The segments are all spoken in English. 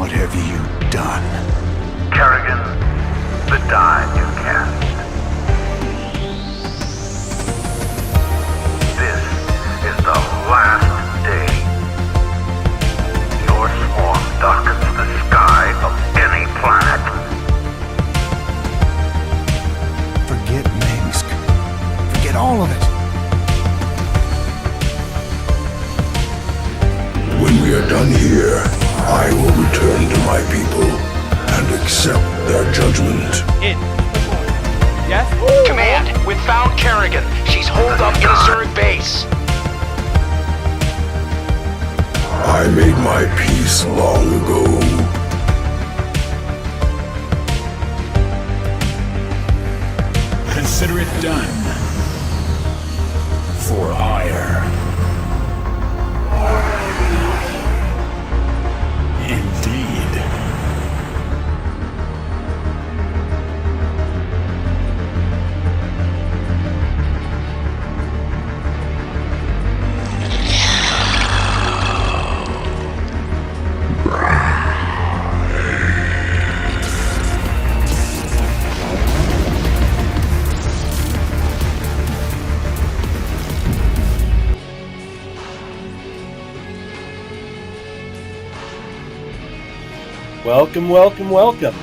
What have you done? Kerrigan, the die you cast. This is the last day. Your swarm darkens the sky of any planet. Forget Minsk. Forget all of it. When we are done here, I will return to my people and accept their judgment. Yes? Command, we've found Kerrigan. She's holed up in Zerg base. I made my peace long ago. Consider it done. For hire. Indeed. Welcome, welcome, welcome.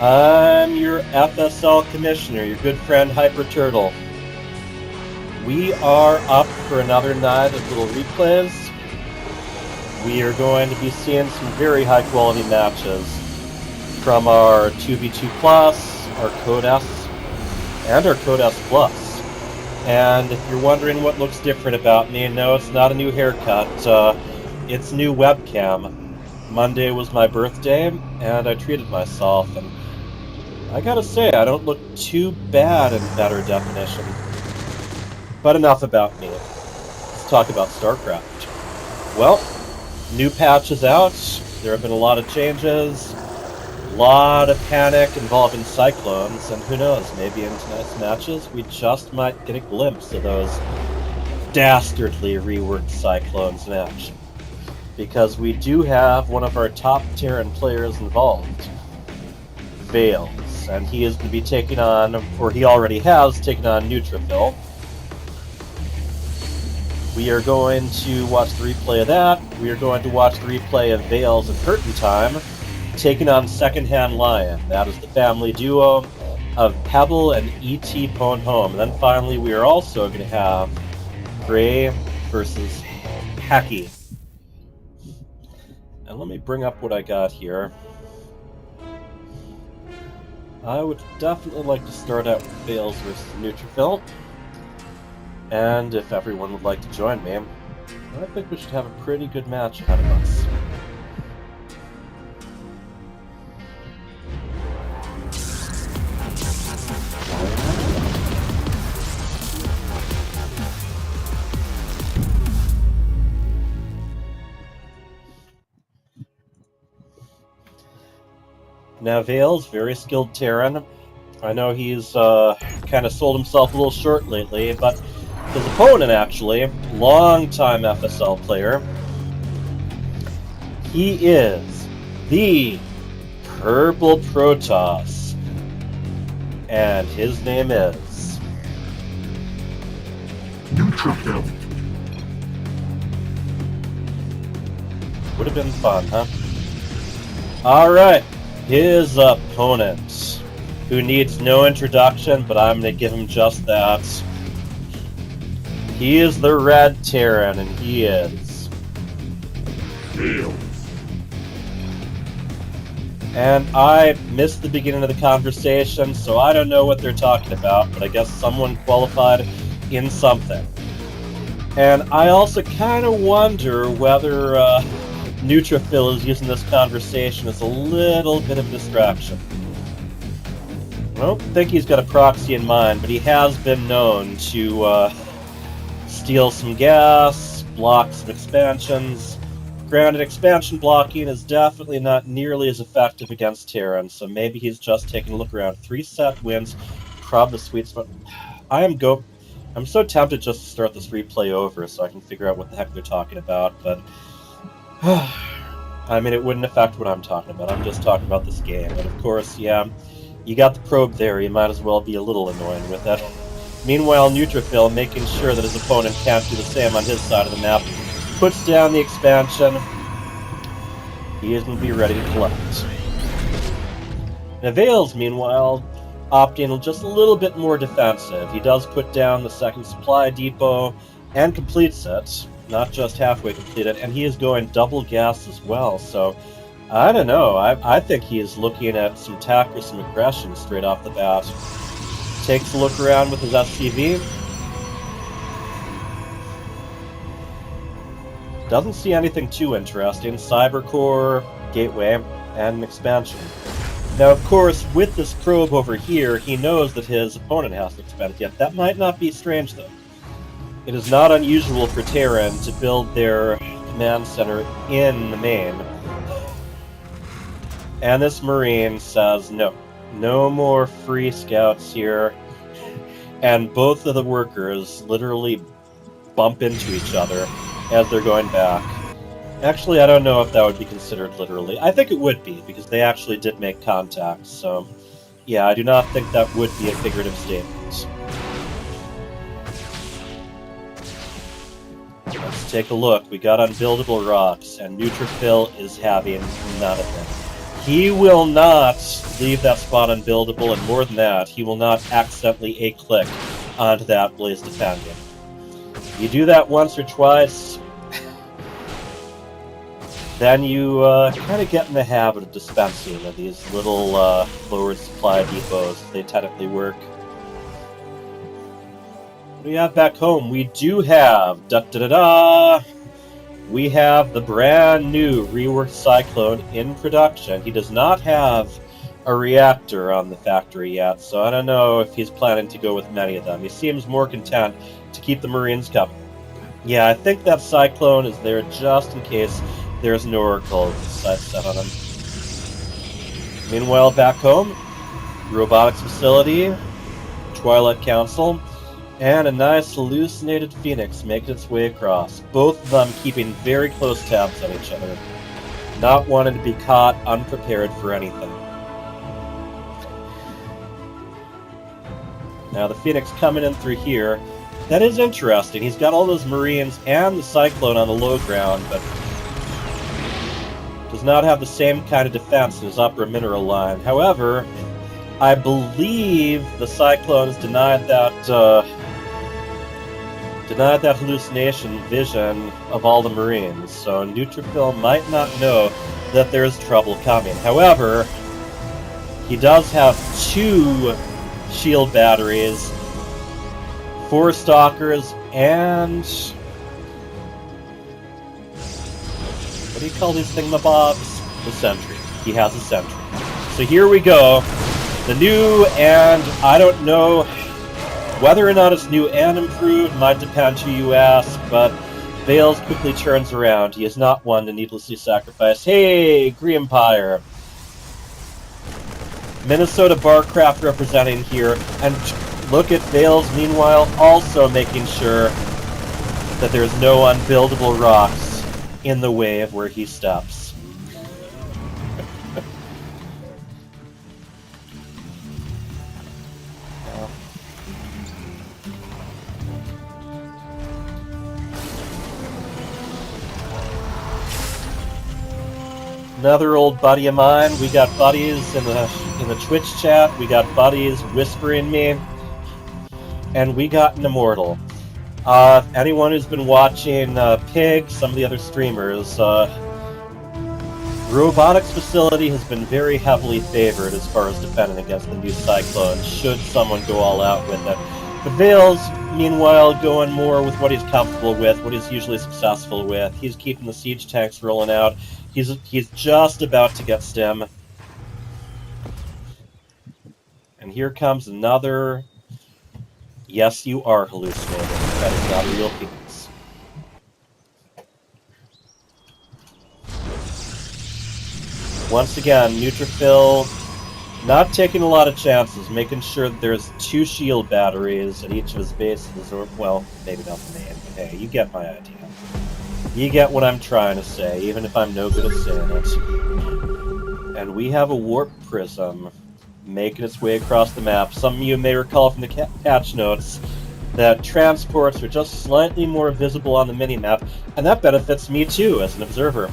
I'm your FSL Commissioner, your good friend Hyper Turtle. We are up for another night of little replays. We are going to be seeing some very high quality matches from our 2v2 Plus, our Code S, and our Code S Plus. And if you're wondering what looks different about me, no, it's not a new haircut, it's a new webcam. Monday was my birthday, and I treated myself, and I gotta say, I don't look too bad in better definition. But enough about me. Let's talk about StarCraft. Well, new patch is out. There have been a lot of changes, a lot of panic involving Cyclones, and who knows, maybe in tonight's matches we just might get a glimpse of those dastardly reworked Cyclones in action. Because we do have one of our top Terran players involved, Vales, and he is going to be taking on, or he already has taken on Neutrophil. We are going to watch the replay of that. We are going to watch the replay of Vales and HurtnTime taking on Secondhand Lion. That is the family duo of Pebble and E.T. Pwn Home. And then finally we are also going to have Gray versus Hacky. And let me bring up what I got here. I would definitely like to start out with Vales versus Neutrophil. And if everyone would like to join me, I think we should have a pretty good match ahead of us. Now Vales, very skilled Terran. I know he's kind of sold himself a little short lately, but his opponent actually, long-time FSL player, he is the Purple Protoss, and his name is Neutrophil. Would have been fun, huh? Alright. His opponent, who needs no introduction, but I'm going to give him just that. He is the Red Terran, and he is Vales. And I missed the beginning of the conversation, so I don't know what they're talking about, but I guess someone qualified in something. And I also kind of wonder whether Neutrophil is using this conversation as a little bit of a distraction. I don't think he's got a proxy in mind, but he has been known to steal some gas, block some expansions. Granted, expansion blocking is definitely not nearly as effective against Terran, so maybe he's just taking a look around. 3 set wins, probably the sweet spot. I'm so tempted just to start this replay over so I can figure out what the heck they're talking about, but I mean, it wouldn't affect what I'm talking about. I'm just talking about this game. And of course, yeah, you got the probe there. You might as well be a little annoying with it. Meanwhile, Neutrophil, making sure that his opponent can't do the same on his side of the map, puts down the expansion. He is going to be ready to collect. Now, Vales, meanwhile, opting just a little bit more defensive. He does put down the second supply depot and completes it. Not just halfway completed, and he is going double gas as well, so I don't know. I think he is looking at some tact or some aggression straight off the bat. Takes a look around with his SCV. Doesn't see anything too interesting. Cybercore, gateway, and an expansion. Now, of course, with this probe over here, he knows that his opponent hasn't expanded yet. That might not be strange, though. It is not unusual for Terran to build their command center in the main. And this Marine says, no. No more free scouts here. And both of the workers literally bump into each other as they're going back. Actually, I don't know if that would be considered literally. I think it would be, because they actually did make contact. So, yeah, I do not think that would be a figurative statement. Let's take a look. We got unbuildable rocks, and Neutrophil is having none of it. He will not leave that spot unbuildable, and more than that, he will not accidentally a-click onto that Blaze Defending. You do that once or twice, then you kind of get in the habit of dispensing of these little lowered supply depots. They technically work. What do we have back home? We do have we have the brand new reworked Cyclone in production. He does not have a reactor on the factory yet, so I don't know if he's planning to go with many of them. He seems more content to keep the Marines coming. Yeah, I think that Cyclone is there just in case there's an Oracle set on him. Meanwhile, back home, robotics facility, Twilight Council, and a nice hallucinated Phoenix making its way across. Both of them keeping very close tabs on each other, not wanting to be caught unprepared for anything. Now the Phoenix coming in through here. That is interesting. He's got all those Marines and the Cyclone on the low ground, but does not have the same kind of defense in his upper mineral line. However, I believe the Cyclone has denied that hallucination vision of all the Marines, so Neutrophil might not know that there's trouble coming. However, he does have 2 shield batteries, 4 stalkers, and what do you call these thingamabobs? The sentry. He has a sentry. So here we go. The new, and I don't know whether or not it's new and improved, might depend who you ask, but Vales quickly turns around. He is not one to needlessly sacrifice. Hey, Greenpire! Minnesota Barcraft representing here, and look at Vales, meanwhile, also making sure that there's no unbuildable rocks in the way of where he steps. Another old buddy of mine. We got buddies in the Twitch chat. We got buddies whispering me, and we got an immortal. Anyone who's been watching Pig, some of the other streamers, robotics facility has been very heavily favored as far as defending against the new Cyclone, should someone go all out with it. But Vales, meanwhile, going more with what he's comfortable with, what he's usually successful with. He's keeping the siege tanks rolling out. He's just about to get stem. And here comes another... Yes, you are hallucinating. That is not a real Phoenix. Once again, Neutrophil not taking a lot of chances, making sure that there's 2 shield batteries at each of his bases, or, well, maybe not the main, but hey, you get my idea. You get what I'm trying to say, even if I'm no good at saying it. And we have a warp prism making its way across the map. Some of you may recall from the patch notes that transports are just slightly more visible on the minimap, and that benefits me too as an observer.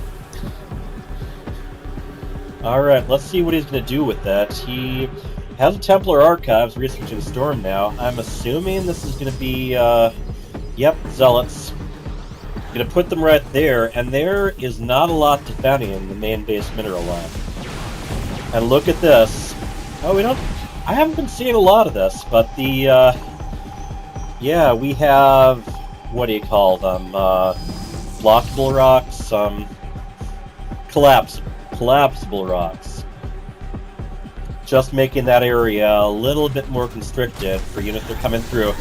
Alright, let's see what he's going to do with that. He has a Templar Archives researching Storm now. I'm assuming this is going to be, yep, Zealots. Going to put them right there, and there is not a lot defending the main base mineral line. And look at this. Oh, I haven't been seeing a lot of this, but the, yeah, we have, what do you call them, blockable rocks, collapsible rocks. Just making that area a little bit more constricted for units that are coming through.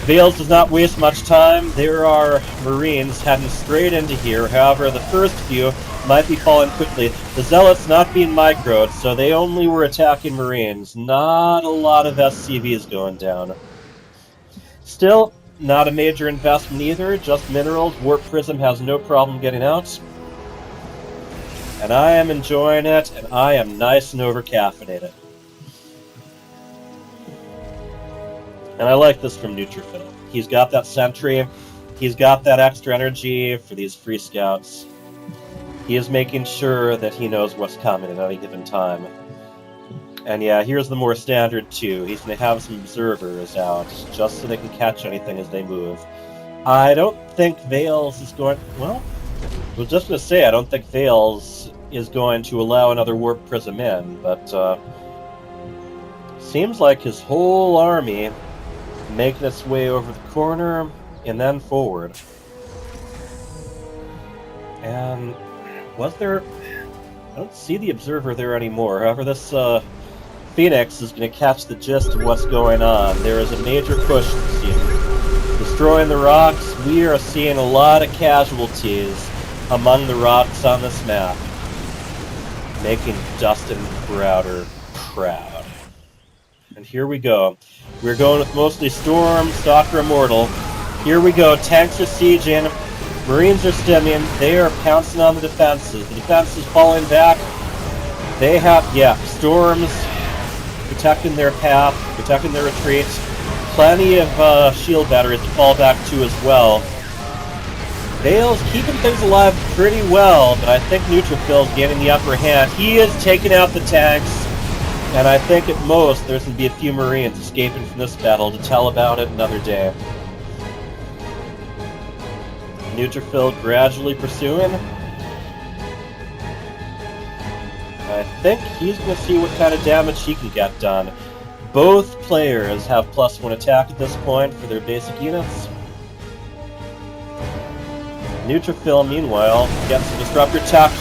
Vales does not waste much time. There are Marines heading straight into here. However, the first few might be falling quickly. The Zealots not being microed, so they only were attacking Marines. Not a lot of SCVs going down. Still, not a major investment either, just minerals. Warp Prism has no problem getting out. And I am enjoying it, and I am nice and over-caffeinated. And I like this from Neutrophil. He's got that sentry, he's got that extra energy for these free scouts. He is making sure that he knows what's coming at any given time. And yeah, here's the more standard too. He's going to have some observers out, just so they can catch anything as they move. I don't think Vales is going... Well, I was just going to say, I don't think Vales is going to allow another Warp Prism in, but seems like his whole army making its way over the corner and then forward. And was there... I don't see the observer there anymore. However, this Phoenix is going to catch the gist of what's going on. There is a major push this season. Destroying the rocks, we are seeing a lot of casualties among the rocks on this map. Making Dustin Browder proud. And here we go. We're going with mostly Storm, Stalker, Immortal. Here we go. Tanks are sieging. Marines are stimming. They are pouncing on the defenses. The defense is falling back. They have, yeah, Storms protecting their path, protecting their retreat. Plenty of shield batteries to fall back to as well. Vales keeping things alive pretty well, but I think Neutrophil is getting the upper hand. He is taking out the tanks. And I think at most there's going to be a few Marines escaping from this battle to tell about it another day. Neutrophil gradually pursuing. I think he's going to see what kind of damage he can get done. Both players have +1 attack at this point for their basic units. Neutrophil, meanwhile, gets the Disruptor tech,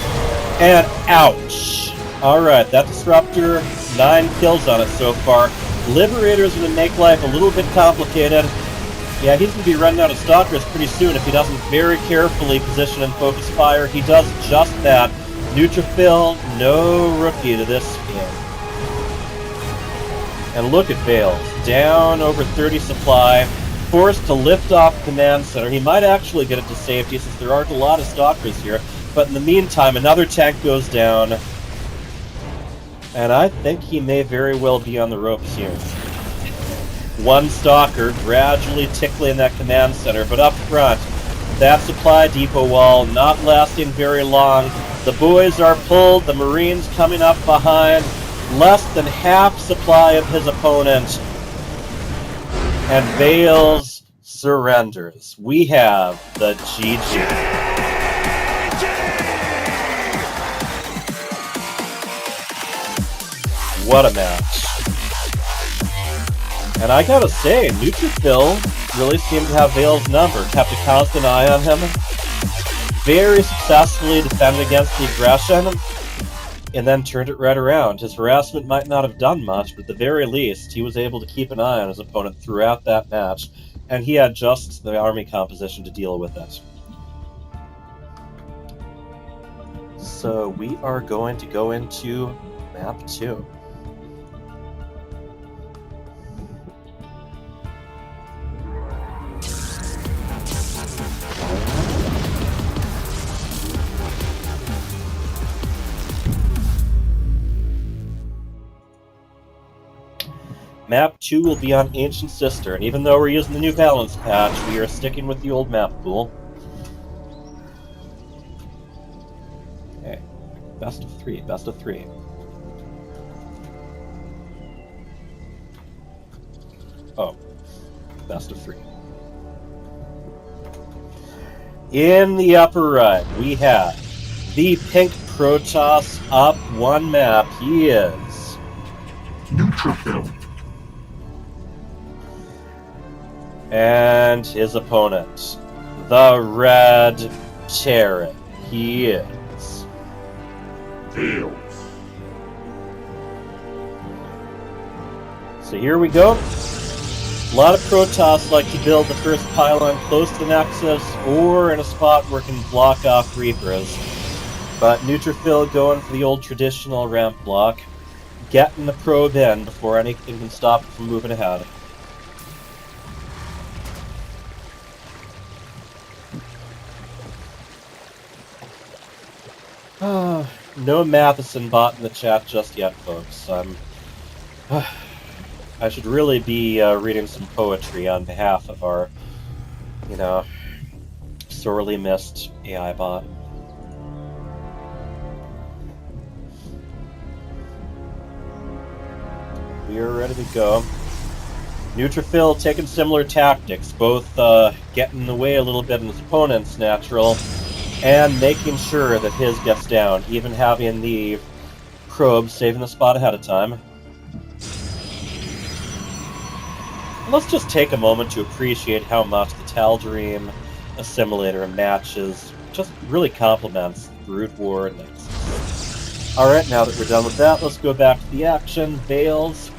and ouch! Alright, that Disruptor, 9 kills on it so far. Liberator's going to make life a little bit complicated. Yeah, he's going to be running out of Stalkers pretty soon if he doesn't very carefully position and focus fire. He does just that. Neutrophil, no rookie to this game. And look at Vales, down over 30 supply, forced to lift off Command Center. He might actually get it to safety since there aren't a lot of Stalkers here. But in the meantime, another tank goes down. And I think he may very well be on the ropes here. One Stalker gradually tickling that Command Center, but up front, that supply depot wall not lasting very long. The boys are pulled, the Marines coming up behind, less than half supply of his opponent, and Vales surrenders. We have the GG. What a match. And I gotta say, Neutrophil really seemed to have Vales' number, kept a constant eye on him, very successfully defended against the aggression, and then turned it right around. His harassment might not have done much, but at the very least, he was able to keep an eye on his opponent throughout that match, and he had just the army composition to deal with it. So we are going to go into map 2. Map 2 will be on Ancient Sister, and even though we're using the new balance patch, we are sticking with the old map pool. Okay, best of three, best of three. Oh, best of three. In the upper right, we have the pink Protoss up one map. He is Neutrophil. And his opponent, the red Terran. He is Vales. So here we go. A lot of Protoss like to build the first pylon close to the Nexus or in a spot where it can block off Reapers. But Neutrophil going for the old traditional ramp block, getting the probe in before anything can stop it from moving ahead. No Matheson bot in the chat just yet, folks. I should really be reading some poetry on behalf of our, sorely missed AI bot. We are ready to go. Neutrophil taking similar tactics, both getting in the way a little bit in his opponent's natural, and making sure that his gets down, even having the probe saving the spot ahead of time. Let's just take a moment to appreciate how much the Tal'Darim Assimilator matches just really complements the Brood War Nexus. Alright, now that we're done with that, let's go back to the action. Vales,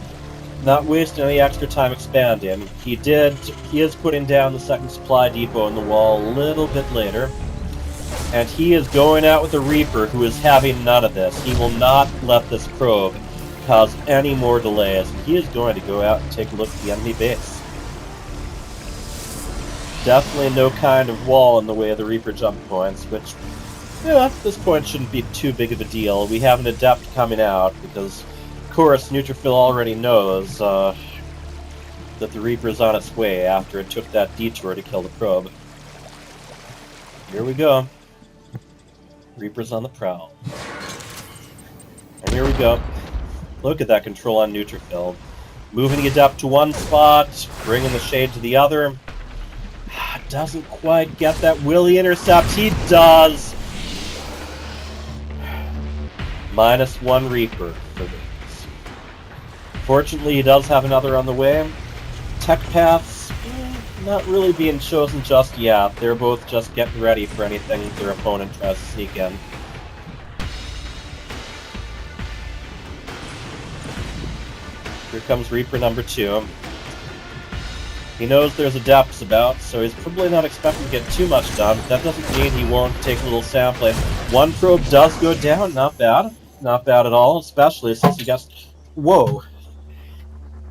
not wasting any extra time expanding. He is putting down the second supply depot in the wall a little bit later. And he is going out with a Reaper who is having none of this. He will not let this probe cause any more delays. And he is going to go out and take a look at the enemy base. Definitely no kind of wall in the way of the Reaper jump points, which, at this point shouldn't be too big of a deal. We have an Adept coming out because, of course, Neutrophil already knows that the Reaper is on its way after it took that detour to kill the probe. Here we go. Reaper's on the prowl. And here we go. Look at that control on Neutrophil. Moving the Adept to one spot, bringing the Shade to the other. Doesn't quite get that Willy intercept. He does! -1 Reaper for this. Fortunately, he does have another on the way. Tech paths, not really being chosen just yet. They're both just getting ready for anything their opponent tries to sneak in. Here comes Reaper number 2. He knows there's Adepts about, so he's probably not expecting to get too much done, but that doesn't mean he won't take a little sampling. One probe does go down, not bad. Not bad at all, especially since he gets... Whoa.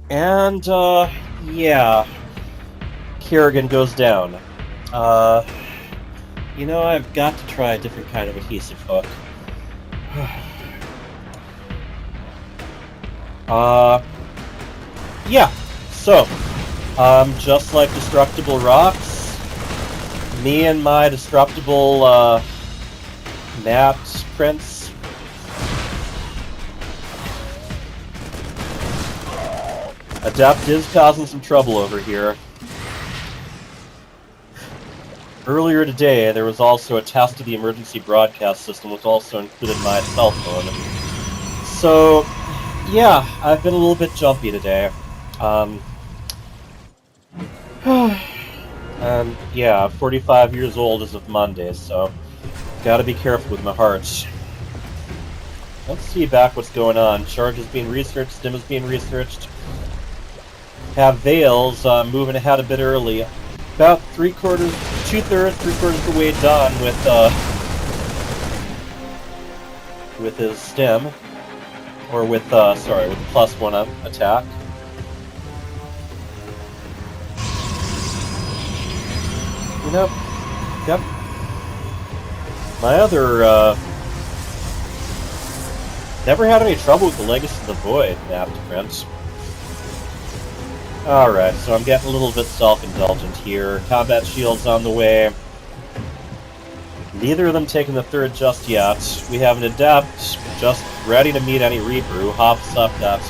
And, yeah. Kerrigan goes down. I've got to try a different kind of adhesive hook. Yeah. So, just like Destructible Rocks, me and my Destructible, mapped prints. Adept is causing some trouble over here. Earlier today, there was also a test of the emergency broadcast system, which also included my cell phone. So, yeah, I've been a little bit jumpy today. And yeah, 45 years old as of Monday, so gotta be careful with my heart. Let's see back what's going on. Charge is being researched, Stim is being researched. Have Vales moving ahead a bit early. About 2/3, 3/4 of the way done with his Stim. Or with the +1 attack. Yep. My other, never had any trouble with the Legacy of the Void map print. Alright, so I'm getting a little bit self-indulgent here. Combat shields on the way. Neither of them taking the third just yet. We have an Adept just ready to meet any Reaper who hops up that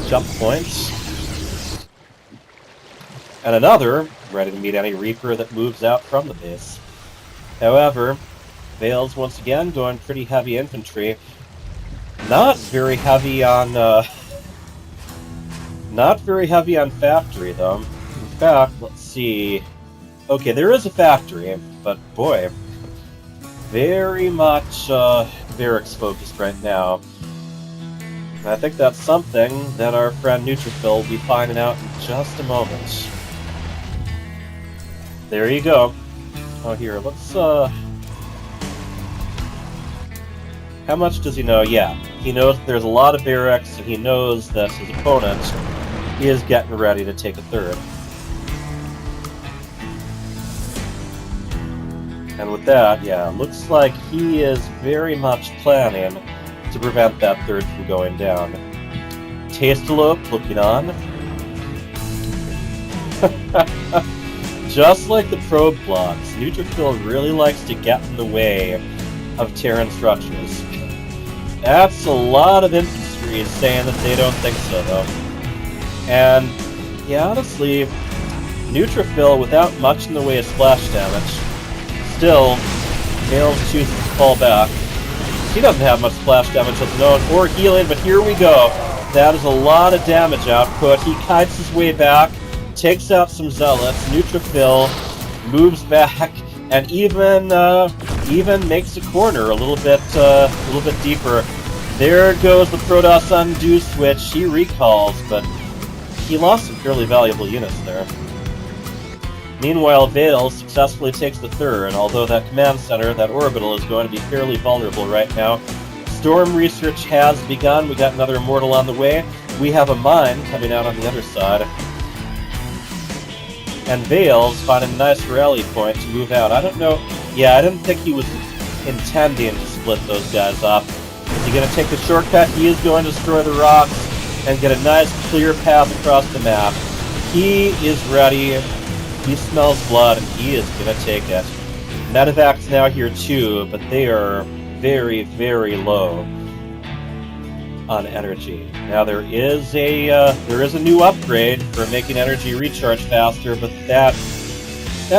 jump point. And another ready to meet any Reaper that moves out from the base. However, Vales once again going pretty heavy infantry. Not very heavy on factory though. In fact, let's see. Okay, there is a factory, but boy, very much barracks focused right now. And I think that's something that our friend Neutrophil will be finding out in just a moment. There you go. Oh, here, let's how much does he know? Yeah, he knows there's a lot of barracks, and he knows that his opponent is getting ready to take a third. And with that, yeah, looks like he is very much planning to prevent that third from going down. Tastelope looking on. Just like the probe blocks, Neutrophil really likes to get in the way of Terran structures. That's a lot of infantry saying that they don't think so, though. And, yeah, honestly, Neutrophil, without much in the way of splash damage, still, Vales chooses to fall back. He doesn't have much splash damage of his own, or healing, but here we go. That is a lot of damage output. He kites his way back, takes out some zealots. Neutrophil moves back, and even makes a corner a little bit deeper. There goes the Protoss undo switch. He recalls, but he lost some fairly valuable units there. Meanwhile, Vales successfully takes the third, although that command center, that orbital, is going to be fairly vulnerable right now. Storm research has begun. We got another Immortal on the way. We have a mine coming out on the other side. And Vales finding a nice rally point to move out. I don't know. Yeah, I didn't think he was intending to split those guys up. Is he going to take the shortcut? He is going to destroy the rocks and get a nice clear path across the map. He is ready. He smells blood, and he is going to take it. Medevac's now here too, but they are very, very low on energy. Now there is a new upgrade for making energy recharge faster, but that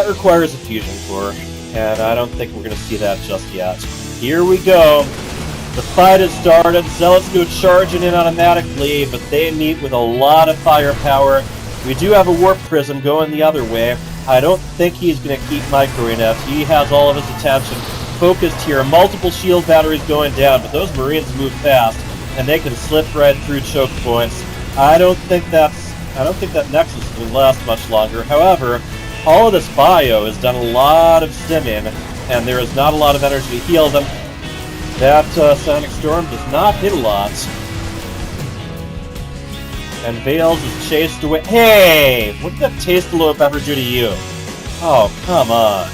requires a fusion core, and I don't think we're going to see that just yet. Here we go. The fight has started. Zealots go charging in automatically, but they meet with a lot of firepower. We do have a warp prism going the other way. I don't think he's going to keep microing us. He has all of his attention focused here. Multiple shield batteries going down, but those Marines move fast, and they can slip right through choke points. I don't think that Nexus will last much longer. However, all of this bio has done a lot of stimming, and there is not a lot of energy to heal them. That Sonic Storm does not hit a lot. And Vales is chased away. Hey! What did that Tastelope ever do to you? Oh, come on.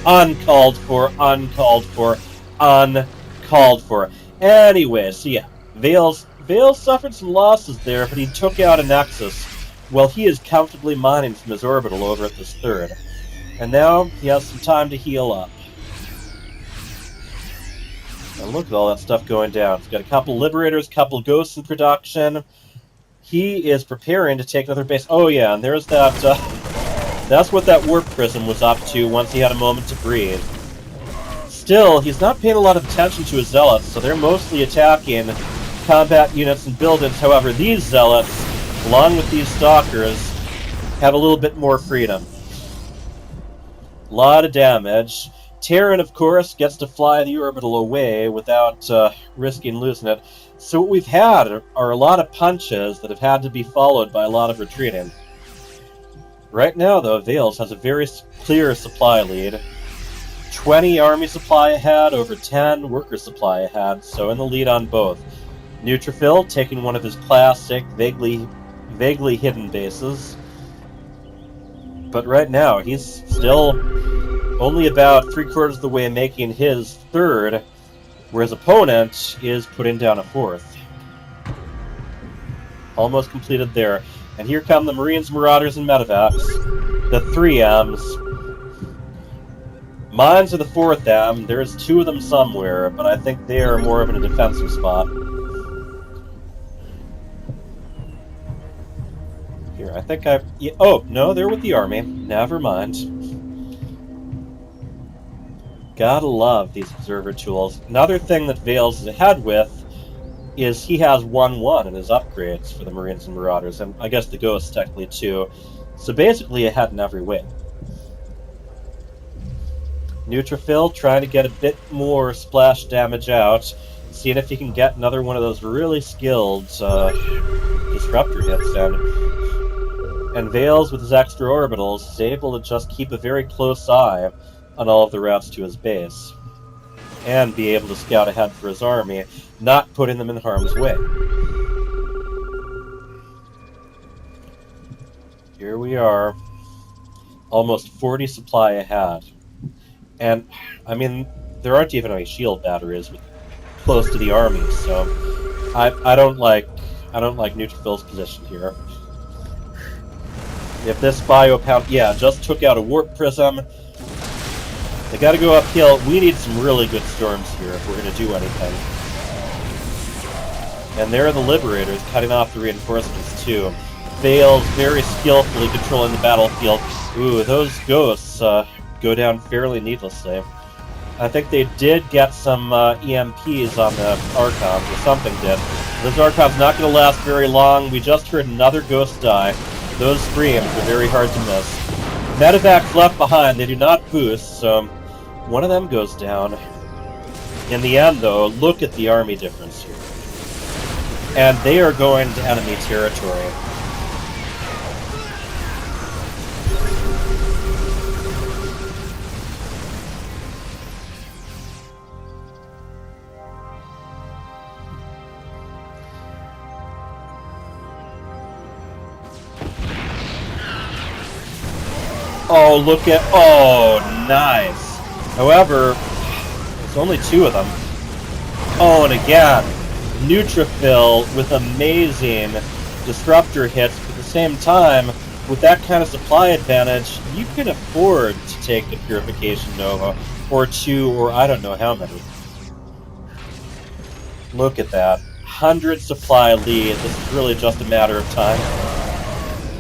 Uncalled for, uncalled for, uncalled for. Anyway, so yeah, Vales suffered some losses there, but he took out a Nexus while he is comfortably mining from his orbital over at this third. And now he has some time to heal up. And look at all that stuff going down. He's got a couple Liberators, couple Ghosts in production. He is preparing to take another base. Oh yeah, and there's that, that's what that Warp Prism was up to once he had a moment to breathe. Still, he's not paying a lot of attention to his Zealots, so they're mostly attacking combat units and buildings. However, these Zealots, along with these Stalkers, have a little bit more freedom. A lot of damage. Terran, of course, gets to fly the orbital away without risking losing it. So what we've had are a lot of punches that have had to be followed by a lot of retreating. Right now, though, Vales has a very clear supply lead. 20 army supply ahead, over 10 worker supply ahead, so in the lead on both. Neutrophil taking one of his classic, vaguely hidden bases. But right now, he's still only about 3/4 of the way making his third, where his opponent is putting down a fourth. Almost completed there. And here come the Marines, Marauders, and Medevacs. The 3 M's. Mines are the 4th M. There's 2 of them somewhere, but I think they are more of in a defensive spot. Here, I think I... Yeah, oh, no, they're with the army. Never mind. Gotta love these observer tools. Another thing that Vales is ahead with is he has 1-1 in his upgrades for the Marines and Marauders, and I guess the Ghosts technically too. So basically ahead in every way. Neutrophil trying to get a bit more splash damage out, seeing if he can get another one of those really skilled disruptor hits down. And Vales, with his extra orbitals, is able to just keep a very close eye on all of the routes to his base. And be able to scout ahead for his army, not putting them in harm's way. Here we are, almost 40 supply ahead. And, I mean, there aren't even any shield batteries close to the army, so I don't like Neutrophil's position here. If this biopound, yeah, just took out a warp prism, they gotta go uphill. We need some really good storms here if we're gonna do anything. And there are the Liberators cutting off the reinforcements too. Vales very skillfully controlling the battlefield. Ooh, those Ghosts go down fairly needlessly. I think they did get some EMPs on the Archons, or something did. Those Archons not gonna last very long. We just heard another Ghost die. Those screams are very hard to miss. Medevacs left behind, they do not boost, so one of them goes down. In the end, though, look at the army difference here. And they are going to enemy territory. Oh, look at... Oh, nice. However, there's only 2 of them. Oh, and again, Neutrophil with amazing disruptor hits. But at the same time, with that kind of supply advantage, you can afford to take the Purification Nova. Or 2, or I don't know how many. Look at that. 100 supply lead. This is really just a matter of time.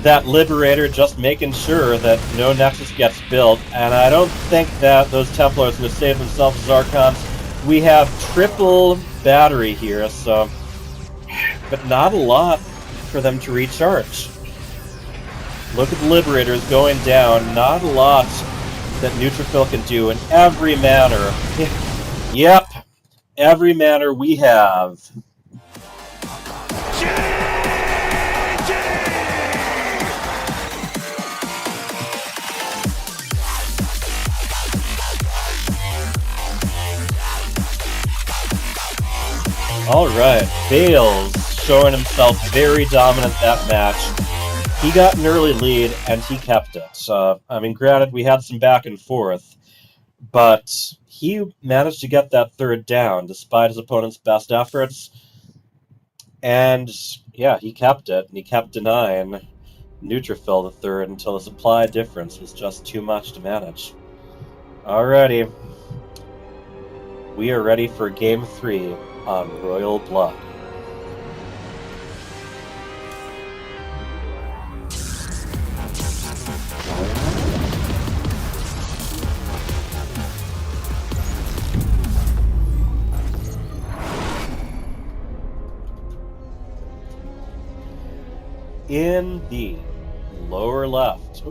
That Liberator just making sure that no Nexus gets built, and I don't think that those Templars will save themselves as Archons. We have triple battery here, so... But not a lot for them to recharge. Look at the Liberators going down, not a lot that Neutrophil can do in every manner. Yep, every manner we have. Alright, Vales showing himself very dominant that match. He got an early lead, and he kept it. I mean, granted, we had some back and forth, but he managed to get that 3rd down, despite his opponent's best efforts. And, yeah, he kept it, and he kept denying Neutrophil the 3rd until the supply difference was just too much to manage. Alrighty. We are ready for Game 3. On Royal Blood. In the lower left.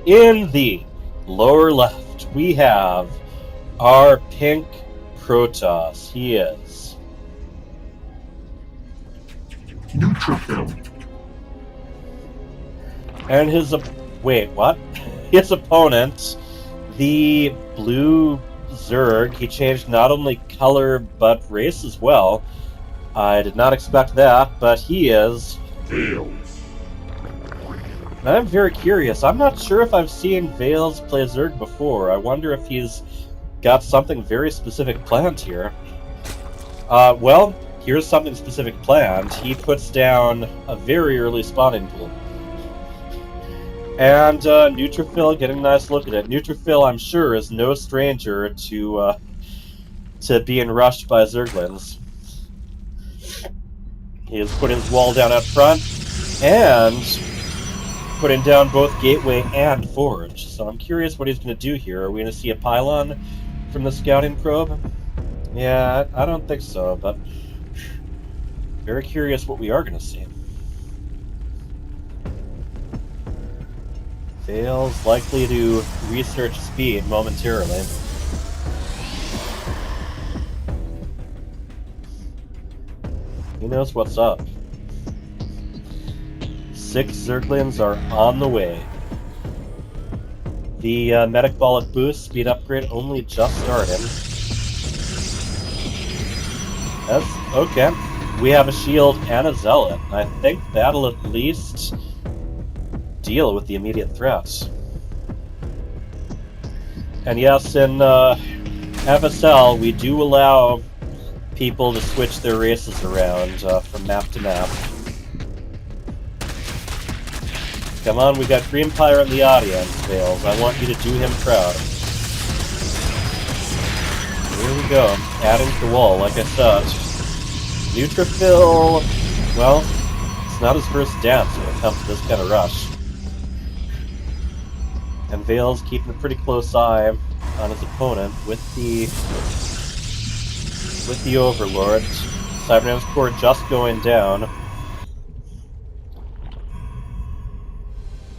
In the lower left, we have our pink Protoss. He is Neutrophil. And his wait, what? His opponent, the blue Zerg, he changed not only color but race as well. I did not expect that, but he is Vales. And I'm very curious. I'm not sure if I've seen Vales play Zerg before. I wonder if he's got something very specific planned here. Well, here's something specific planned. He puts down a very early spawning pool. And Neutrophil getting a nice look at it. Neutrophil, I'm sure, is no stranger to being rushed by Zerglings. He is putting his wall down out front, and putting down both gateway and forge. So I'm curious what he's going to do here. Are we going to see a pylon from the scouting probe? Yeah, I don't think so, but very curious what we are going to see. Vales likely to research speed momentarily. He knows what's up. 6 Zerglings are on the way. The Metabolic Boost speed upgrade only just started. That's okay. We have a shield and a zealot. I think that'll at least deal with the immediate threats. And yes, in FSL, we do allow people to switch their races around from map to map. Come on, we got Greenpire in the audience, Vales. I want you to do him proud. Here we go, adding to the wall, like I said. Neutrophil, well, it's not his first dance when it comes to this kind of rush. And Vales keeping a pretty close eye on his opponent with the Overlord. Cybernetics Core just going down.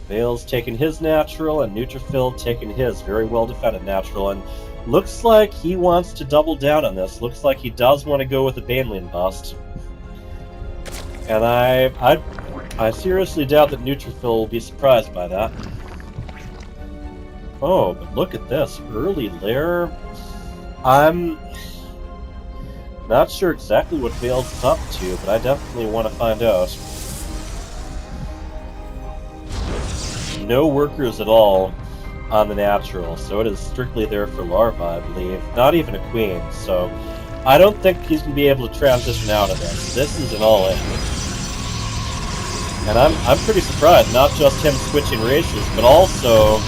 Vales taking his natural, and Neutrophil taking his very well defended natural, and looks like he wants to double down on this. Looks like he does want to go with the Banelin bust. And I seriously doubt that Neutrophil will be surprised by that. Oh, but look at this. Early lair. I'm not sure exactly what Vales is up to, but I definitely want to find out. No workers at all on the natural, so it is strictly there for larvae, I believe. Not even a queen, so I don't think he's going to be able to transition out of this. This is an all-in. And I'm pretty surprised, not just him switching races, but also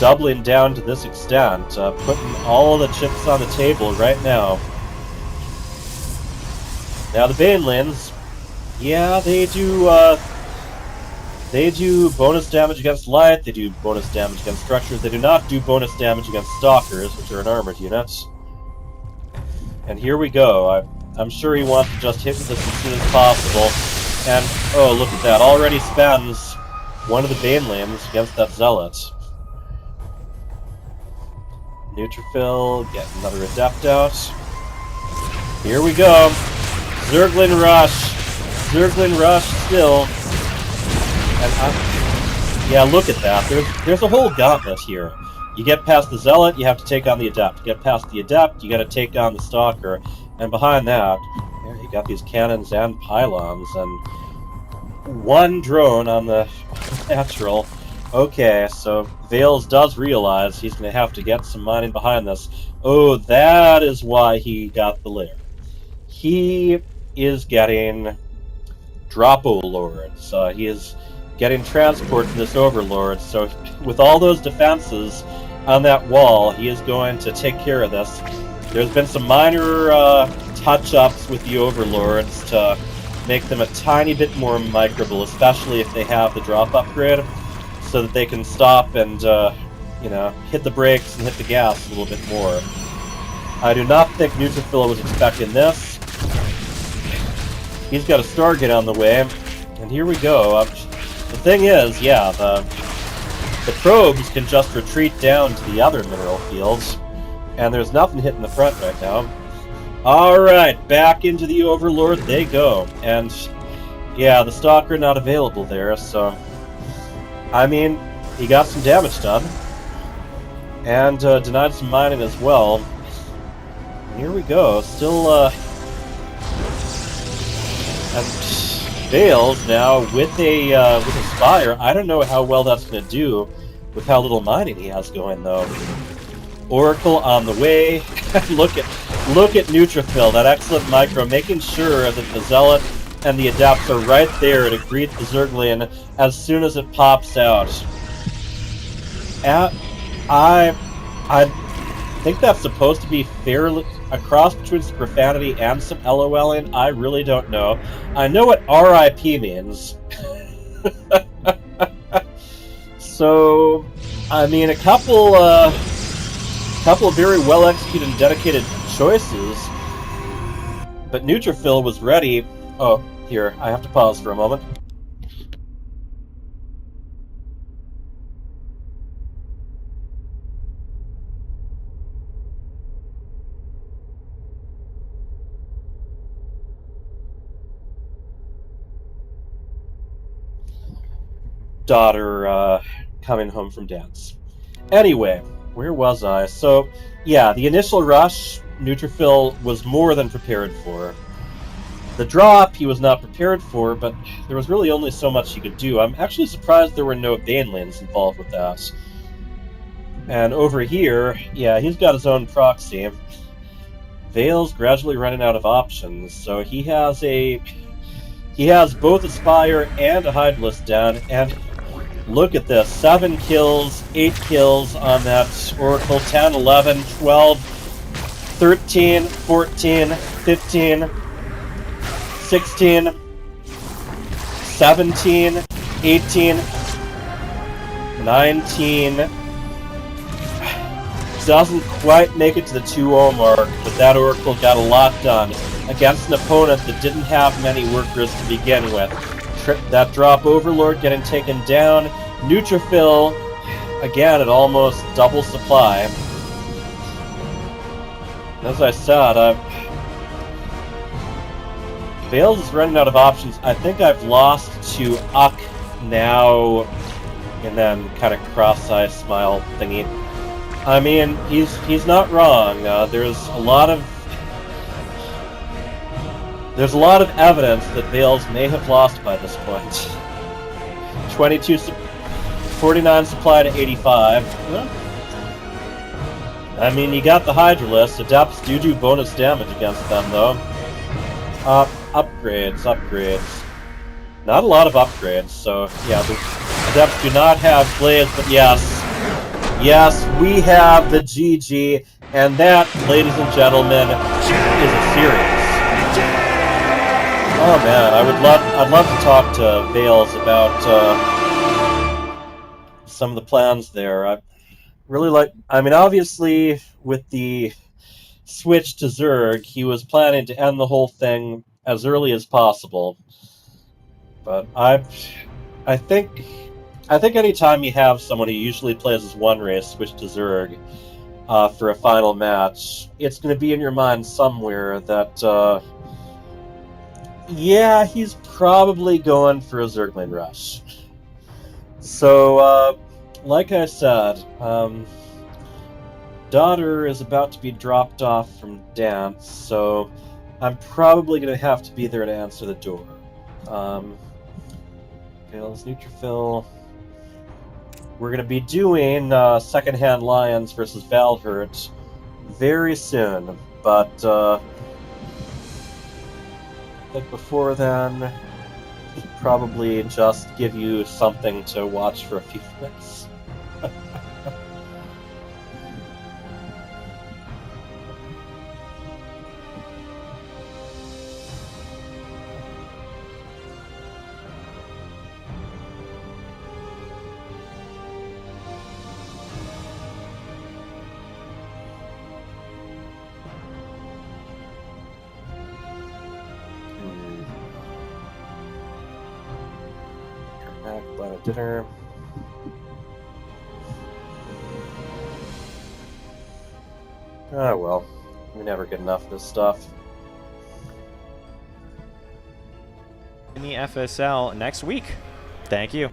doubling down to this extent, putting all the chips on the table right now. Now the Banelins, yeah, they do bonus damage against light, they do bonus damage against structures, they do not do bonus damage against stalkers, which are an armored unit. And here we go. I'm sure he wants to just hit with this as soon as possible. And, oh, look at that. Already spends one of the Banelins against that Zealot. Neutrophil, get another Adept out. Here we go. Zergling Rush. Zergling Rush still. And yeah, look at that. There's a whole gauntlet here. You get past the Zealot, you have to take on the Adept. You get past the Adept, you gotta take on the Stalker. And behind that, yeah, you got these cannons and pylons, and one drone on the natural. Okay, so Vales does realize he's going to have to get some mining behind this. Oh, that is why he got the lair. He is getting Dropo Lords. He is getting transport from this Overlord. So with all those defenses on that wall, he is going to take care of this. There's been some minor touch-ups with the Overlords to make them a tiny bit more micrable, especially if they have the drop upgrade, so that they can stop and, hit the brakes and hit the gas a little bit more. I do not think Neutrophil was expecting this. He's got a Stargate on the way, and here we go. The thing is, yeah, the probes can just retreat down to the other mineral fields, and there's nothing hitting the front right now. Alright, back into the Overlord they go. And, yeah, the Stalker not available there, so I mean, he got some damage done. And denied some mining as well. And here we go. Still, and Vales now with a Spire. I don't know how well that's going to do with how little mining he has going, though. Oracle on the way. Look at Look at Neutrophil, that excellent micro, making sure that the Zealot and the Adepts are right there to greet the Zerglian as soon as it pops out. I think that's supposed to be fairly a cross between some profanity and some LOLing. I really don't know. I know what RIP means. So, I mean, a couple very well executed and dedicated choices. But Neutrophil was ready. Oh, here, I have to pause for a moment. Daughter coming home from dance. Anyway, where was I? So, yeah, the initial rush, Neutrophil was more than prepared for. The drop, he was not prepared for, but there was really only so much he could do. I'm actually surprised there were no Banelings involved with that. And over here, yeah, he's got his own proxy. Vales gradually running out of options, so he has both a Spire and a Hydralisk down, and look at this, 7 kills, 8 kills on that Oracle, 10, 11, 12, 13, 14, 15, 16, 17, 18, 19. Doesn't quite make it to the 2-0 mark, but that Oracle got a lot done against an opponent that didn't have many workers to begin with. That drop Overlord getting taken down. Neutrophil, again, at almost double supply. As I said, Vales is running out of options. I think I've lost to Uck now, and then kind of cross-eyed smile thingy. I mean, he's not wrong. There's a lot of evidence that Vales may have lost by this point. 49 supply to 85. Yeah. I mean, you got the Hydralisk. Adepts do bonus damage against them, though. Upgrades. Not a lot of upgrades, so yeah, the Adepts do not have blades, but yes, we have the GG, and that, ladies and gentlemen, is a series. Oh man, I'd love to talk to Vales about some of the plans there. I really I mean, obviously, with the switch to Zerg, he was planning to end the whole thing as early as possible. But I think anytime you have someone who usually plays as one race switch to Zerg for a final match, it's going to be in your mind somewhere that, yeah, he's probably going for a Zergling rush. So, like I said, Daughter is about to be dropped off from dance, so I'm probably going to have to be there to answer the door. Vales, Neutrophil. We're going to be doing Secondhand Lions versus Valhurt very soon, but I think before then, probably just give you something to watch for a few minutes. Dinner. Oh well, we never get enough of this stuff. In the FSL next week. Thank you.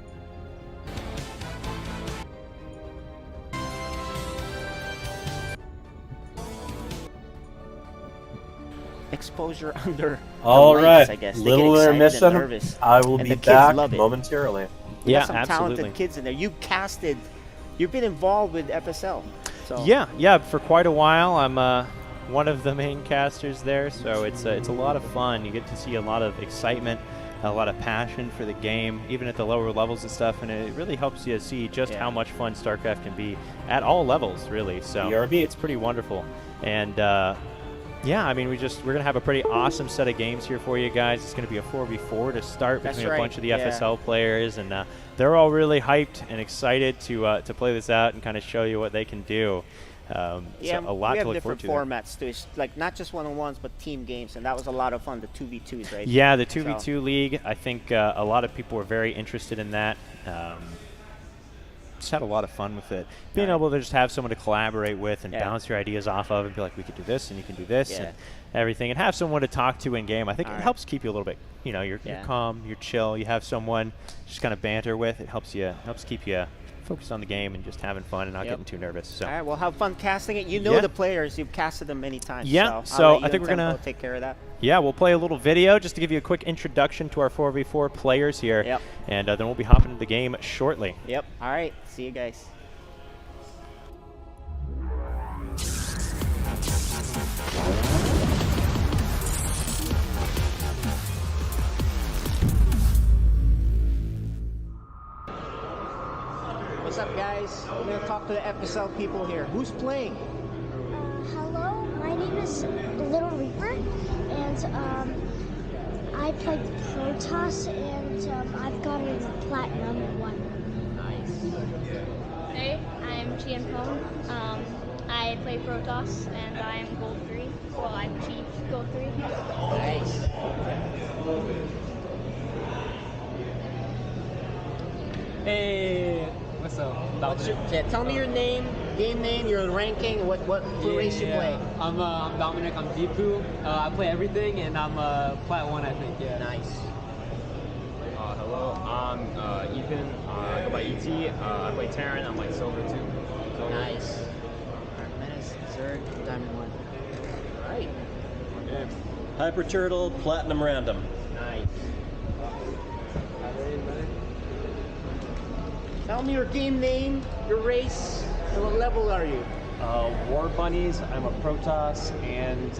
Exposure under all right, I guess. Little intermission. I will be back momentarily. Yeah, some absolutely. Talented kids in there. You've been involved with FSL. So. Yeah, for quite a while. I'm one of the main casters there, so it's a lot of fun. You get to see a lot of excitement, a lot of passion for the game, even at the lower levels and stuff, and it really helps you see just how much fun StarCraft can be at all levels, really. So it's pretty wonderful. And yeah, I mean, we're gonna have a pretty awesome set of games here for you guys. It's gonna be a 4v4 to start between a bunch of the FSL players, and they're all really hyped and excited to play this out and kind of show you what they can do. So a lot to look forward to. We have different formats too. It's like not just one-on-ones, but team games, and that was a lot of fun. The 2v2s, right? Yeah, the 2v2 league. I think a lot of people were very interested in that. Just had a lot of fun with it. Being able to just have someone to collaborate with and bounce your ideas off of and be like, we could do this and you can do this and everything, and have someone to talk to in game. I think it helps keep you a little bit, you're calm, you're chill, you have someone just kind of banter with. It helps keep you focused on the game and just having fun and not getting too nervous. So. All right, well, have fun casting it. You know the players. You've casted them many times. Yeah, so I think we're going to take care of that. Yeah, we'll play a little video just to give you a quick introduction to our 4v4 players here. And then we'll be hopping into the game shortly. All right. See you guys. What's up, guys? We're going to talk to the FSL people here. Who's playing? Hello, my name is Little Reaper, and I played Protoss, and I've gotten Platinum 1. Nice. Hey, I'm Tian Pong. I play Protoss, and I'm Gold 3. Well, I've achieved Gold 3. Nice. Hey, what's up? Tell me your name, game name, your ranking, what race you play. I'm Dominic. I'm Deepu. I play everything, and I'm Plat 1, I think. Yeah. Nice. Hello, I'm Ethan. I go by ET. I play Terran. I'm like Silver 2. Silver. Nice. Menace, Zerg, Diamond 1. All right. Okay. Hyper Turtle, Platinum Random. Nice. Tell me your game name, your race, and what level are you? War Bunnies. I'm a Protoss and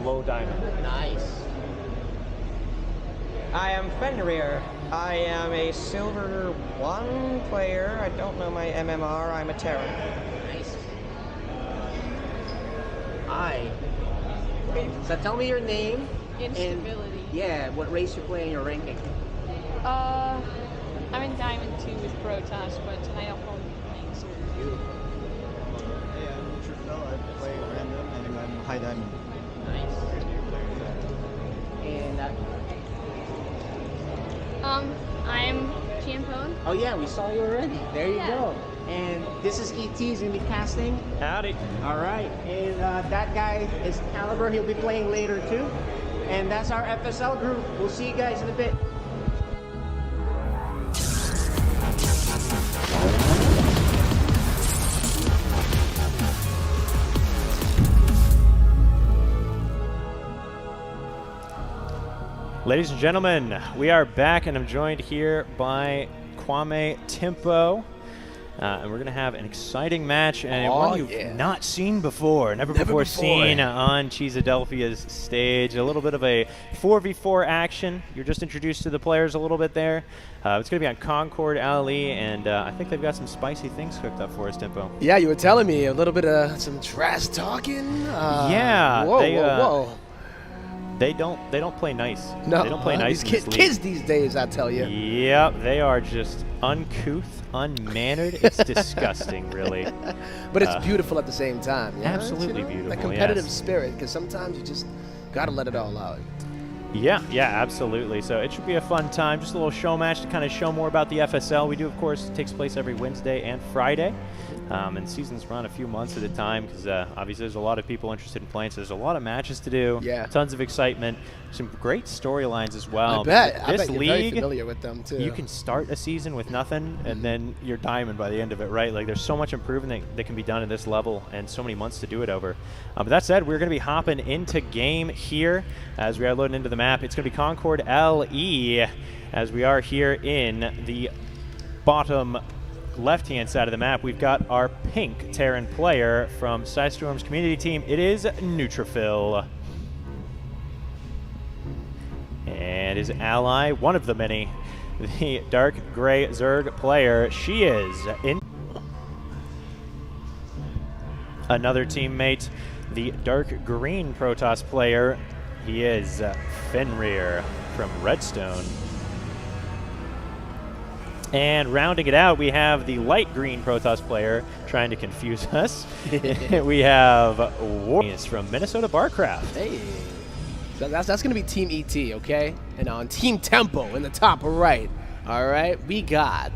low Diamond. Nice. I am Fenrir. I am a Silver 1 player. I don't know my MMR. I'm a Terran. Nice. Hi. So tell me your name. Instability. And what race you play in your ranking. I'm in Diamond 2 with Protoss, but tonight I'll probably be playing Zerg. Hey, I'm Neutrophil. I play random, and I'm high Diamond. Nice. And I'm Champone. oh yeah, we saw you already. There you go. And this is ET. He's gonna be casting. Howdy. All right. And that guy is Caliber. He'll be playing later too. And that's our FSL group. We'll see you guys in a bit. Ladies and gentlemen, we are back, and I'm joined here by Kwame Timpo. And we're going to have an exciting match, and one you've not seen before, never before seen on Cheesadelphia's stage. A little bit of a 4v4 action. You're just introduced to the players a little bit there. It's going to be on Concord Alley, and I think they've got some spicy things cooked up for us, Timpo. Yeah, you were telling me a little bit of some trash talking. Yeah. Whoa. They don't play nice. No, they don't play nice. These kids these days, I tell you. Yep, they are just uncouth, unmannered. It's disgusting, really. But it's beautiful at the same time. You know? Absolutely beautiful. The competitive spirit, because sometimes you just gotta let it all out. Yeah, absolutely. So it should be a fun time. Just a little show match to kind of show more about the FSL. We do, of course, it takes place every Wednesday and Friday. And seasons run a few months at a time because obviously there's a lot of people interested in playing, so there's a lot of matches to do. Yeah. Tons of excitement. Some great storylines as well. I bet This you're league, very familiar with them, too. You can start a season with nothing, and then you're diamond by the end of it, right? Like, there's so much improvement that can be done at this level and so many months to do it over. But that said, we're going to be hopping into game here as we are loading into the map. It's going to be Concord LE as we are here in the bottom left-hand side of the map, we've got our pink Terran player from Psystorm's community team. It is Neutrophil. And his ally, one of the many, the dark gray Zerg player, she is in. Another teammate, the dark green Protoss player, he is Fenrir from Redstone. And rounding it out, we have the light green Protoss player trying to confuse us. We have Warriors from Minnesota Barcraft. Hey. So that's going to be Team ET, okay? And on Team Tempo in the top right, all right, we got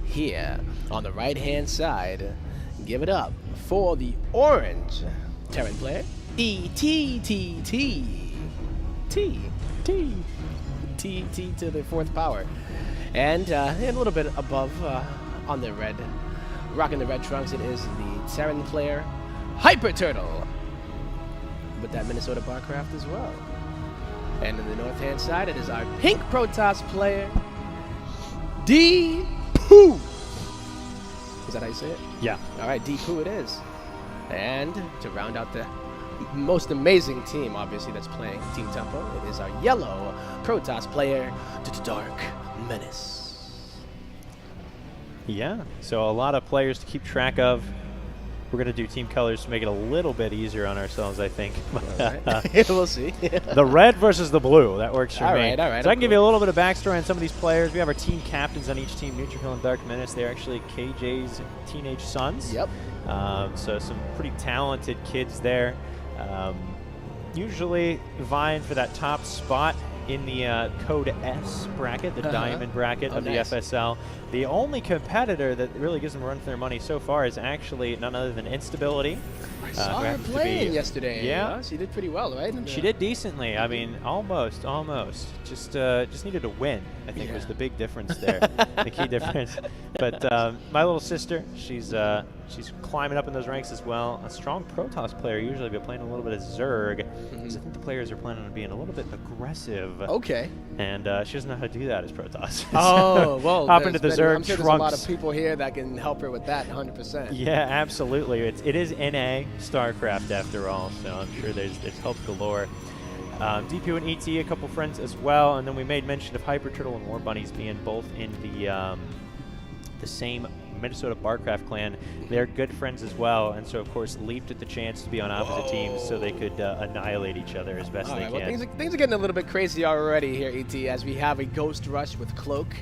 here on the right-hand side, give it up for the orange Terran player, T to the fourth power. And a little bit above on the red, rocking the red trunks, it is the Terran player, Hyper Turtle, with that Minnesota Barcraft as well. And in the north-hand side, it is our pink Protoss player, D-Poo. Is that how you say it? Yeah. All right, D-Poo it is. And to round out the most amazing team, obviously, that's playing Team Tempo, it is our yellow Protoss player, Dark Menace. Yeah, so a lot of players to keep track of. We're going to do team colors to make it a little bit easier on ourselves, I think. We'll see. The red versus the blue, that works for me. All right. So I can give you a little bit of backstory on some of these players. We have our team captains on each team, Neutrophil and Dark Menace. They're actually KJ's teenage sons. Yep. So some pretty talented kids there. Usually vying for that top spot in the Code S bracket, the diamond bracket of the FSL. The only competitor that really gives them a run for their money so far is actually none other than Instability. I saw her playing yesterday. Yeah. She did pretty well, right? She did decently. I mean, almost. Just needed to win, I think was the big difference there, the key difference. But my little sister, she's climbing up in those ranks as well. A strong Protoss player usually, but playing a little bit of Zerg. So I think the players are planning on being a little bit aggressive. Okay. And she doesn't know how to do that as Protoss. Oh, well. Hop into the Zerg I'm sure there's a lot of people here that can help her with that 100%. Yeah, absolutely. It is NA StarCraft after all, so I'm sure there's help galore. DPU and ET, a couple friends as well, and then we made mention of Hyper Turtle and War Bunnies being both in the same Minnesota Barcraft clan. They're good friends as well, and so of course leaped at the chance to be on opposite teams so they could annihilate each other as best they can. Well, things are getting a little bit crazy already here, ET, as we have a Ghost Rush with Cloak.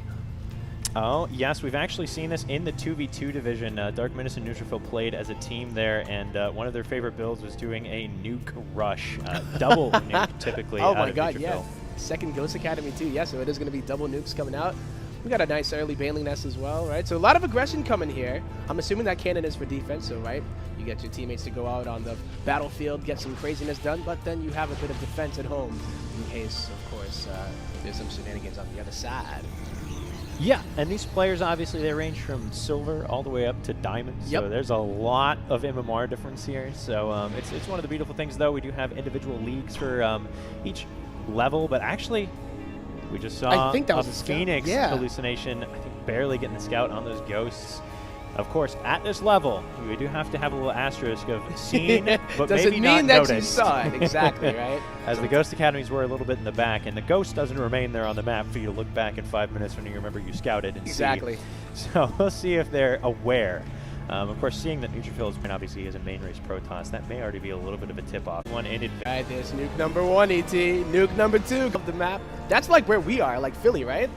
Oh, yes, we've actually seen this in the 2v2 division. Dark Menace and Neutrophil played as a team there, and one of their favorite builds was doing a nuke rush. Double nuke, typically. Oh my god, yeah. Second Ghost Academy, too. Yeah, so it is going to be double nukes coming out. We got a nice early Baneling Nest as well, right? So a lot of aggression coming here. I'm assuming that cannon is for defense, so, right? You get your teammates to go out on the battlefield, get some craziness done, but then you have a bit of defense at home in case, of course, there's some shenanigans on the other side. Yeah, and these players, obviously, they range from silver all the way up to diamond. So there's a lot of MMR difference here. So it's one of the beautiful things, though. We do have individual leagues for each level, but actually, we just saw a Phoenix hallucination, I think barely getting the scout on those ghosts. Of course, at this level, we do have to have a little asterisk of seen, but maybe not noticed. Doesn't mean that you saw it, exactly, right? As the Ghost Academies were a little bit in the back, and the ghost doesn't remain there on the map for you to look back in 5 minutes when you remember you scouted and see. So we'll see if they're aware. Of course, seeing that Neutrophil is obviously is a main race Protoss, that may already be a little bit of a tip-off. One in advance. All right, there's nuke number 1, ET. Nuke number 2 of the map. That's like where we are, like Philly, right?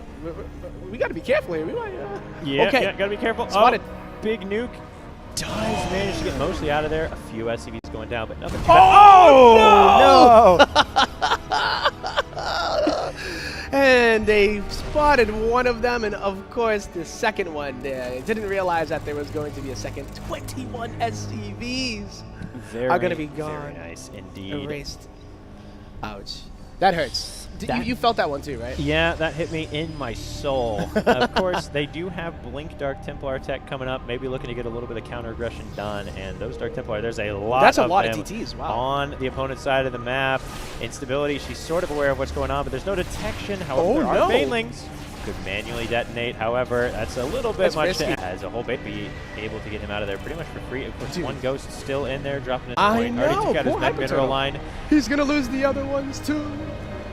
We got to be careful here. We might, yeah, okay. Yeah, got to be careful. Spotted. Big nuke. Does manage to get mostly out of there. A few SCVs going down, but nothing. Oh, no! And they spotted one of them, and of course the second one there. Didn't realize that there was going to be a second. 21 SCVs are going to be gone. Very nice indeed. Erased. Ouch. That hurts. You felt that one too, right? Yeah, that hit me in my soul. Of course, they do have Blink Dark Templar tech coming up, maybe looking to get a little bit of counter aggression done, and those Dark Templar, there's a lot That's of a lot them of TTs, wow. on the opponent's side of the map. Instability, she's sort of aware of what's going on, but there's no detection. However, there are Banelings. could manually detonate. However, that's a little bit That's much risky. as a whole bait be able to get him out of there pretty much for free. Of course, Dude. one ghost still in there, dropping it. I Already know, took out his poor med mineral Hyper-Turtle. line. He's gonna lose the other ones too.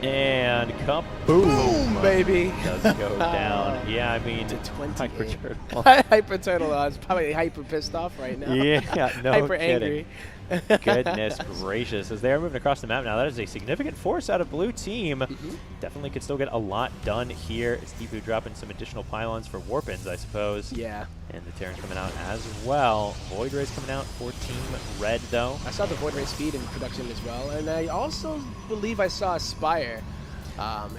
And kaboom! Boom, baby. Does go down. Yeah, I mean, to 20. Hyper-Turtle. Hyper-Turtle is probably hyper pissed off right now. Yeah, no hyper kidding. angry. Goodness gracious. As they are moving across the map now, that is a significant force out of blue team. Definitely could still get a lot done here. As Deepu dropping some additional pylons for Warpins, I suppose. Yeah. And the Terran coming out as well. Void Ray's coming out for Team Red, though. I saw the Void Ray speed in production as well, and I also believe I saw Spire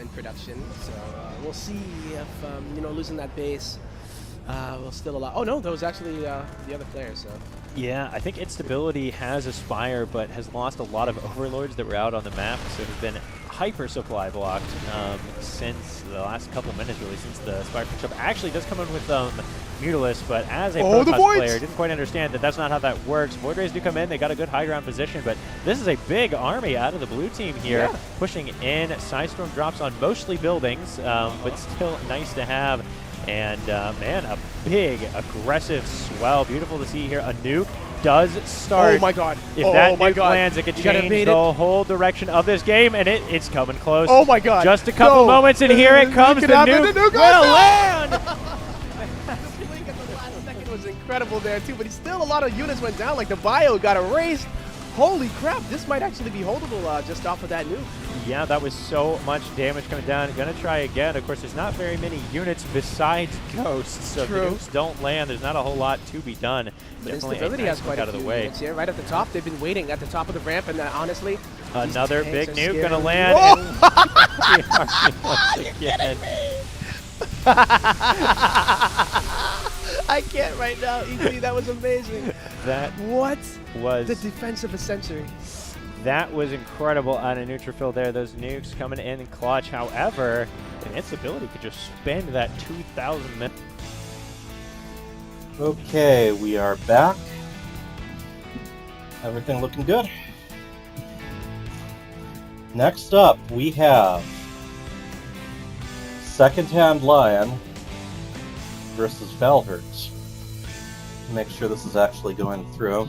in production. So we'll see if you know, losing that base will still allow. Oh no, that was actually the other player. So. Yeah, I think Instability has Aspire, but has lost a lot of Overlords that were out on the map, so has been hyper supply blocked since the last couple of minutes, really, since the Aspire picks up. Actually does come in with Mutalis, but as a Protoss player, didn't quite understand that that's not how that works. Void Rays do come in, they got a good high ground position, but this is a big army out of the blue team here, pushing in. Psystorm drops on mostly buildings, but still nice to have. And, man, a big, aggressive swell. Beautiful to see here. A nuke does start. Oh, my God. If that nuke lands, it could change the whole direction of this game, and it's coming close. Oh, my God. Just a couple moments, and here it comes. The nuke will land! The blink at the last second was incredible there, too, but still a lot of units went down. Like, the bio got erased. Holy crap, this might actually be holdable just off of that nuke. Yeah, that was so much damage coming down. Gonna try again. Of course, there's not very many units besides Ghosts, so if the nukes don't land, there's not a whole lot to be done. But Definitely Instability nice has quite out a of the few way. units here. Right at the top, they've been waiting at the top of the ramp, and honestly, Another big tanks are nuke scary. gonna land. Whoa! Once again. I can't right now. ET, that was amazing. That what was the defense of a century. That was incredible out of Neutrophil there. Those nukes coming in clutch. However, an Instability could just spend that 2,000 minutes. Okay, we are back. Everything looking good. Next up, we have Secondhand Lion versus Valhurt. Make sure this is actually going through.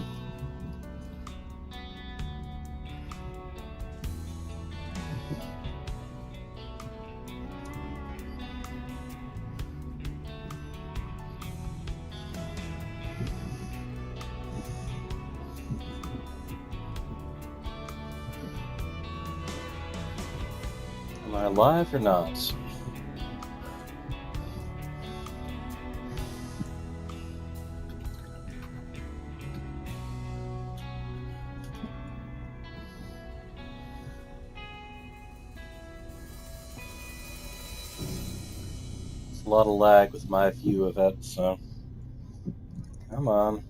Am I live or not? It's a lot of lag with my view of it, so come on.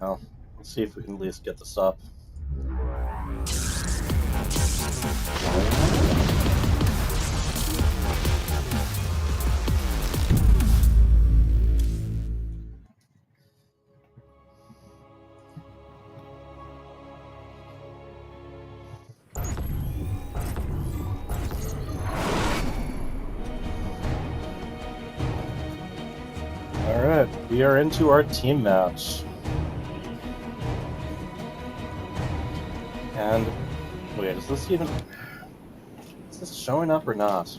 Well, let's see if we can at least get this up. Alright, we are into our team match. And wait, is this showing up or not?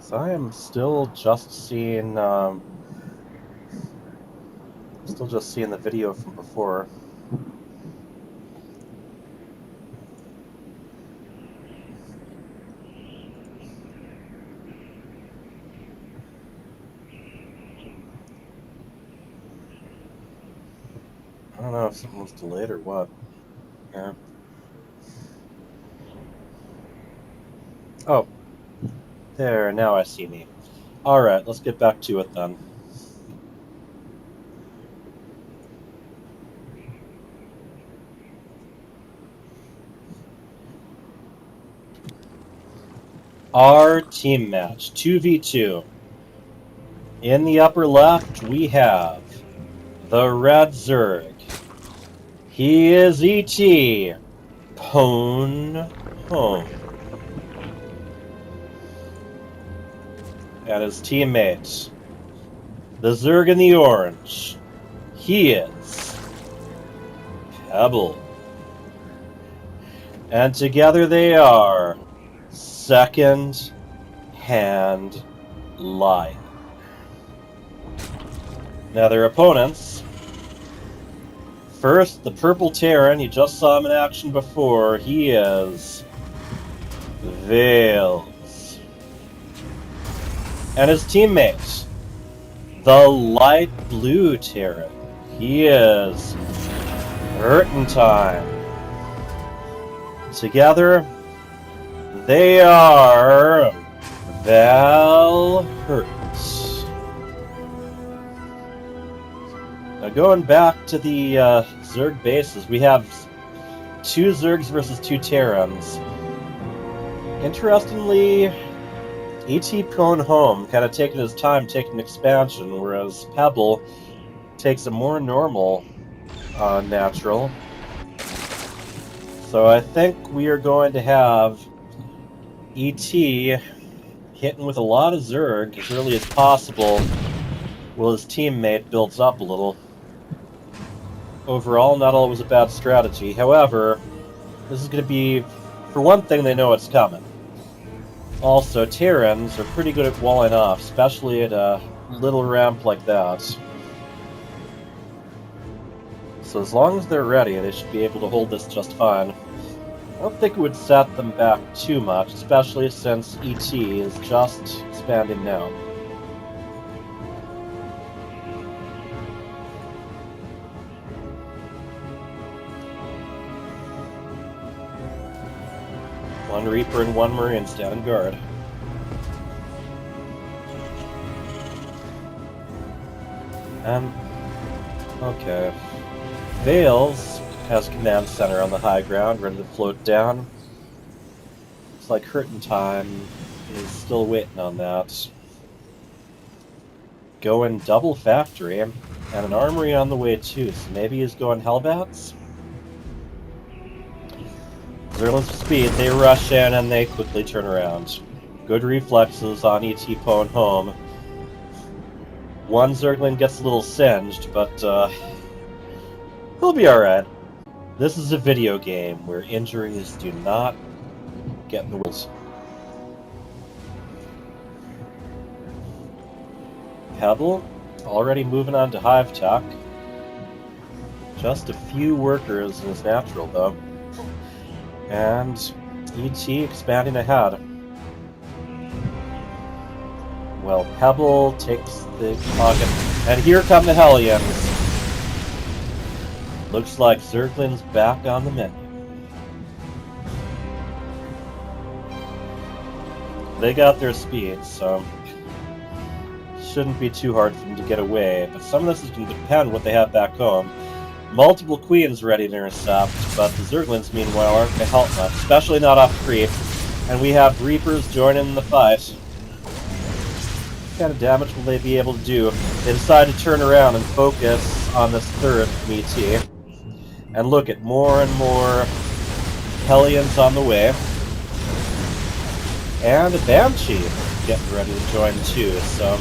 So I am still just seeing the video from before. I don't know if something was delayed or what. Yeah. Oh. There, now I see me. Alright, let's get back to it then. our team match, 2v2. In the upper left, we have the Red Zerg. He is E.T. Pone Home. And his teammates, the Zerg in the orange. He is Pebble. And together they are Second Hand Lion. Now their opponents. First, the Purple Terran. You just saw him in action before. He is Vales. And his teammates, the Light Blue Terran. He is HurtnTime. Together, they are Vales. Now going back to the Zerg bases, we have 2 Zergs versus 2 Terrans. Interestingly, E.T. Pone Home kind of taking his time taking expansion, whereas Pebble takes a more normal natural. So I think we are going to have E.T. hitting with a lot of Zerg as early as possible while his teammate builds up a little. Overall, not always a bad strategy. However, this is going to be, for one thing, they know it's coming. Also, Terrans are pretty good at walling off, especially at a little ramp like that. So as long as they're ready, they should be able to hold this just fine. I don't think it would set them back too much, especially since ET is just expanding now. One Reaper and 1 Marine standing guard. Okay. Vales has command center on the high ground, ready to float down. Looks like HurtnTime is still waiting on that. Going double factory, and an armory on the way too, so maybe he's going Hellbats? Zerglings for speed, they rush in and they quickly turn around. Good reflexes on E.T. Pone Home. One Zergling gets a little singed, but he'll be alright. This is a video game where injuries do not get in the wheels. Pebble, already moving on to Hive Tech. Just a few workers in his natural, though. And E.T. expanding ahead. Well, Pebble takes the pocket, and here come the Hellions. Looks like Zergling's back on the menu. They got their speed, so shouldn't be too hard for them to get away, but some of this is going to depend what they have back home. Multiple Queens ready to intercept, but the Zerglings, meanwhile, aren't going to help much, especially not off creep. And we have Reapers joining the fight. What kind of damage will they be able to do? They decide to turn around and focus on this third from ET. And look at more and more Hellions on the way. And a Banshee getting ready to join too, so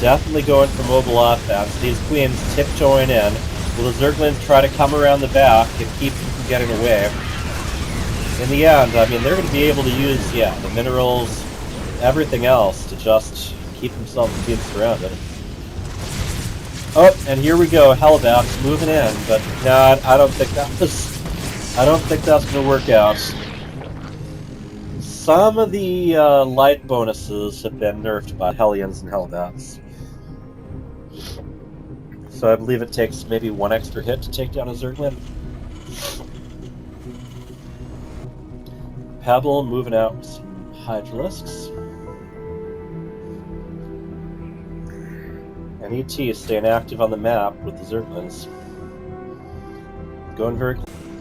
definitely going for mobile offense. These Queens tiptoeing in. Will the Zerglings try to come around the back and keep them from getting away? In the end, I mean, they're going to be able to use, the minerals, everything else to just keep themselves from being surrounded. Oh, and here we go, Hellbats moving in, but no, I don't think that's going to work out. Some of the light bonuses have been nerfed by Hellions and Hellbats. So I believe it takes maybe 1 extra hit to take down a Zergling. Pebble moving out with some Hydralisks. And ET is staying active on the map with the Zerglings. Going very close.